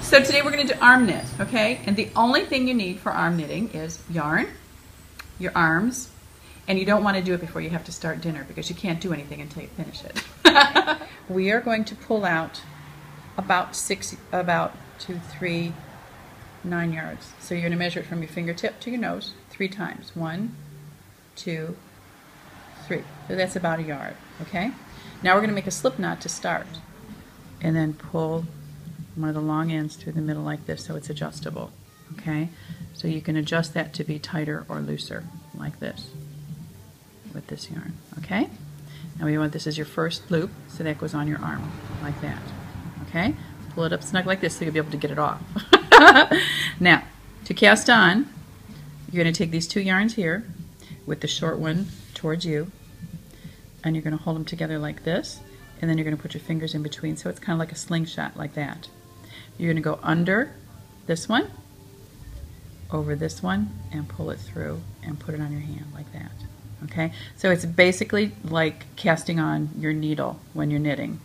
So today we're going to do arm knit, okay? And the only thing you need for arm knitting is yarn, your arms, and you don't want to do it before you have to start dinner because you can't do anything until you finish it. We are going to pull out about 2, 3, 9 yards. So you're going to measure it from your fingertip to your nose 3 times. 1, 2, 3. So that's about a yard, okay? Now we're going to make a slip knot to start. And then pull one of the long ends through the middle like this so it's adjustable, okay? So you can adjust that to be tighter or looser like this with this yarn, okay? Now we want this as your first loop, so that goes on your arm like that, okay? Pull it up snug like this so you'll be able to get it off. Now, to cast on, you're going to take these 2 yarns here with the short one towards you, and you're going to hold them together like this, and then you're going to put your fingers in between so it's kind of like a slingshot like that. You're going to go under this one, over this one, and pull it through and put it on your hand like that. Okay? So it's basically like casting on your needle when you're knitting.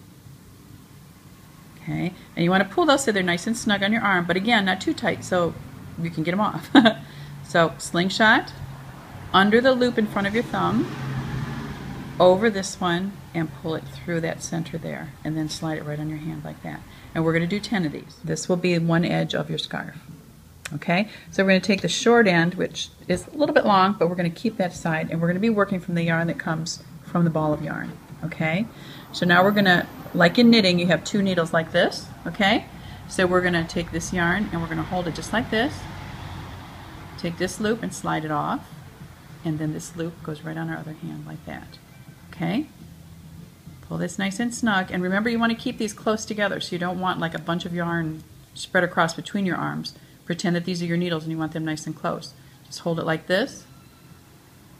Okay? And you want to pull those so they're nice and snug on your arm, but again, not too tight so you can get them off. So slingshot, under the loop in front of your thumb, over this one, and pull it through that center there, and then slide it right on your hand like that. And we're going to do 10 of these. This will be one edge of your scarf. Okay, so we're going to take the short end, which is a little bit long, but we're going to keep that aside, and we're going to be working from the yarn that comes from the ball of yarn. Okay, so now we're going to, like in knitting, you have 2 needles like this. Okay, so we're going to take this yarn and we're going to hold it just like this. Take this loop and slide it off, and then this loop goes right on our other hand like that. Okay, pull this nice and snug, and remember you want to keep these close together, so you don't want like a bunch of yarn spread across between your arms. Pretend that these are your needles and you want them nice and close. Just hold it like this,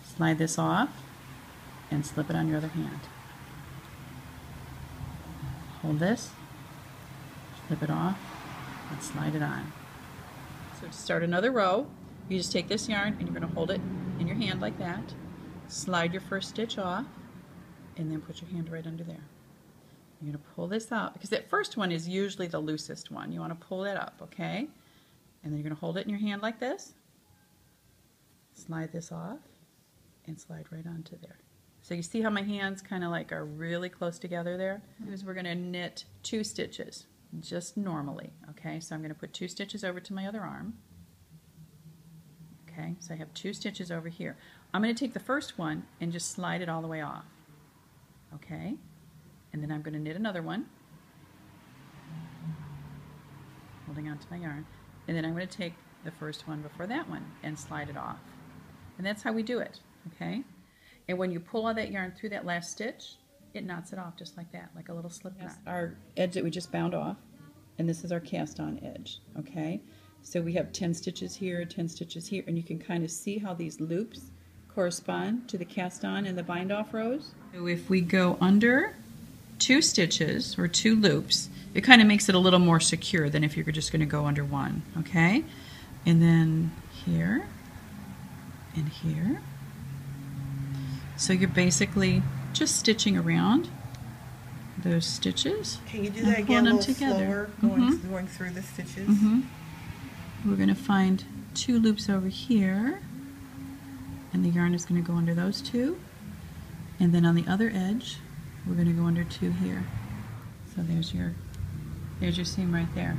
slide this off, and slip it on your other hand. Hold this, slip it off, and slide it on. So to start another row, you just take this yarn and you're going to hold it in your hand like that, slide your first stitch off, and then put your hand right under there. You're going to pull this out, because that first one is usually the loosest one. You want to pull that up, okay? And then you're going to hold it in your hand like this, slide this off, and slide right onto there. So you see how my hands kind of like are really close together there? Because we're going to knit 2 stitches, just normally, okay? So I'm going to put 2 stitches over to my other arm. Okay, so I have 2 stitches over here. I'm going to take the first one and just slide it all the way off. Okay, and then I'm going to knit another one, holding on to my yarn, and then I'm going to take the first one before that one and slide it off. And that's how we do it, okay? And when you pull all that yarn through that last stitch, it knots it off just like that, like a little slip knot. Our edge that we just bound off, and this is our cast on edge, okay? So we have 10 stitches here, 10 stitches here, and you can kind of see how these loops correspond to the cast on and the bind off rows. So if we go under 2 stitches or 2 loops, it kind of makes it a little more secure than if you're just going to go under 1, okay? And then here and here. So you're basically just stitching around those stitches. Can you do that again a little slower, going through the stitches? We're going to find 2 loops over here, and the yarn is going to go under those 2, and then on the other edge we're going to go under 2 here. So there's your seam right there.